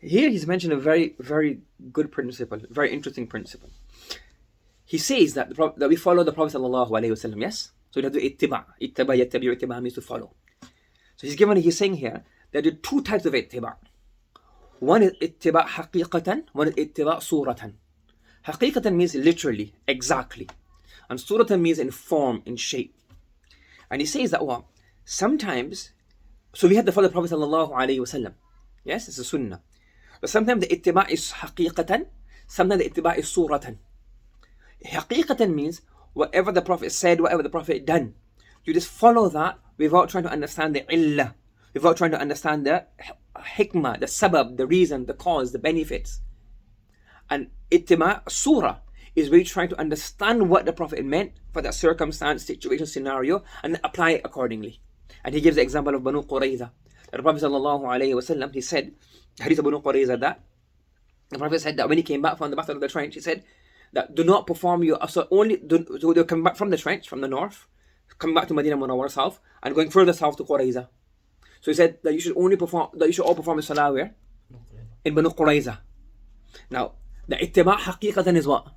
Here he's mentioned a very, very good principle, very interesting principle. He says that that we follow the Prophet sallallahu alaihi wasallam. Yes, so we have to ittiba. Ittaba yattabi'u, ittiba means to follow. So he's saying here that there are two types of ittiba. One is ittiba haqiqatan, one is ittiba suratan. Haqiqatan means literally, exactly, and suratan means in form, in shape. And he says that what sometimes, so we have to follow the Prophet sallallahu alaihi wasallam. Yes, it's a sunnah. But sometimes the ittiba is haqiqatan, sometimes the ittiba is suratan. Haqiqatan means whatever the Prophet said, whatever the Prophet done, you just follow that without trying to understand the illah, without trying to understand the hikmah, the sabab, the reason, the cause, the benefits. And ittiba surah is really trying to understand what the Prophet meant for that circumstance, situation, scenario, and apply it accordingly. And he gives the example of Banu Qurayza. The Prophet sallallahu alaihi wasallam, he said, Hadith of Banu Qurayza, that the Prophet said that when he came back from the battle of the trench, he said that do not perform your, so they're coming back from the trench, from the north, coming back to Medina Munawwar south, and going further south to Qurayza. So he said that you should all perform the salah where? In Banu Qurayza. Now, the ittiba haqiqatan is what?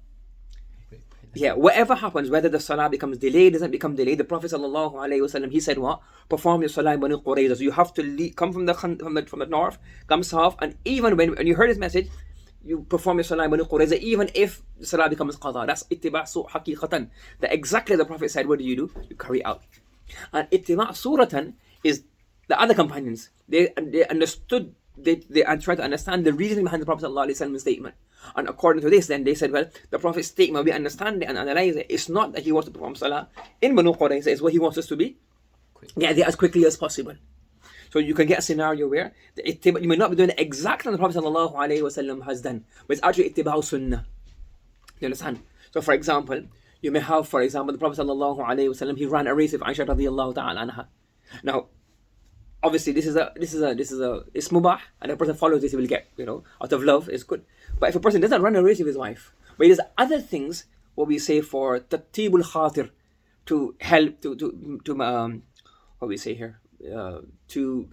Yeah, whatever happens, whether the salah becomes delayed, doesn't become delayed, the Prophet sallallahu alaihi wasallam, he said what? Perform your salah in Banu Qurayza. So you have to come from the north, come south, and even when you heard his message, you perform your salah in Banu Qurayza, even if the salah becomes qada. That's ittiba su haqiqatan. That exactly the Prophet said, what do? You carry out. And ittiba suratan is the other companions. They understood, they tried to understand the reasoning behind the Prophet sallallahu alaihi wasallam statement. And according to this, then they said, well, the Prophet's statement, we understand it and analyze it. It's not that he wants to perform salah in Banu Qurayza, it's what he wants us to be. Get there as quickly as possible. So you can get a scenario where you may not be doing it exactly what the Prophet sallallahu alaihi wasallam has done, but it's actually ittiba'u sunnah. You understand? So for example, you may have, for example, the Prophet sallallahu alaihi wasallam, he ran a race with Aisha radiyallahu ta'ala anha. Now, obviously this is it's mubah, and a person follows this, he will get, out of love, it's good. But if a person doesn't run a race with his wife, but there's other things, what we say for tatibul khatir, to help, what we say here, to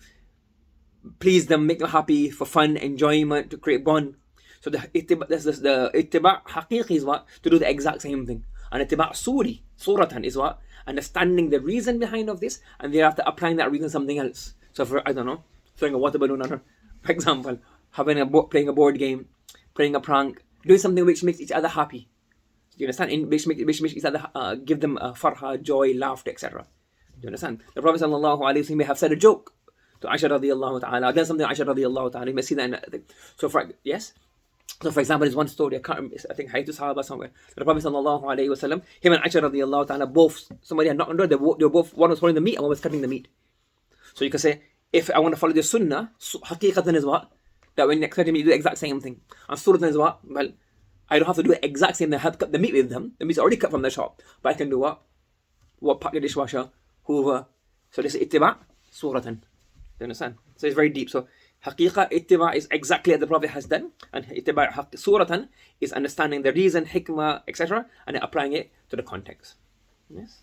please them, make them happy, for fun, enjoyment, to create bond. So the ittiba haqiqi is what? To do the exact same thing. And ittiba suratan is what? Understanding the reason behind of this, and thereafter applying that reason to something else. So for, I don't know, throwing a water balloon on her, for example, playing a board game, playing a prank, doing something which makes each other happy. Do you understand? Which makes each other, give them farha, joy, laughter, etc. Do you understand? The Prophet sallallahu alaihi wasallam may have said a joke to Aisha radiyallahu ta'ala, done something to Aisha radiyallahu ta'ala. You may see that in the thing. So for example, there's one story, I think Hayatu Sahaba somewhere. The Prophet sallallahu alaihi wasallam, him and Aisha radiyallahu ta'ala, both, somebody had knocked on the door, they were both, one was holding the meat and one was cutting the meat. So you can say, if I want to follow the sunnah, haqiqatan is what? That when next time you do the exact same thing. And suratan is what? Well, I don't have to do the exact same thing. I have to cut the meat with them. The meat's already cut from the shop. But I can do what? Pack the dishwasher, hoover. So this is ittiba suratan. You understand? So it's very deep. So haqiqa, ittiba is exactly as the Prophet has done. And ittiba suratan is understanding the reason, hikmah, etc. and applying it to the context. Yes?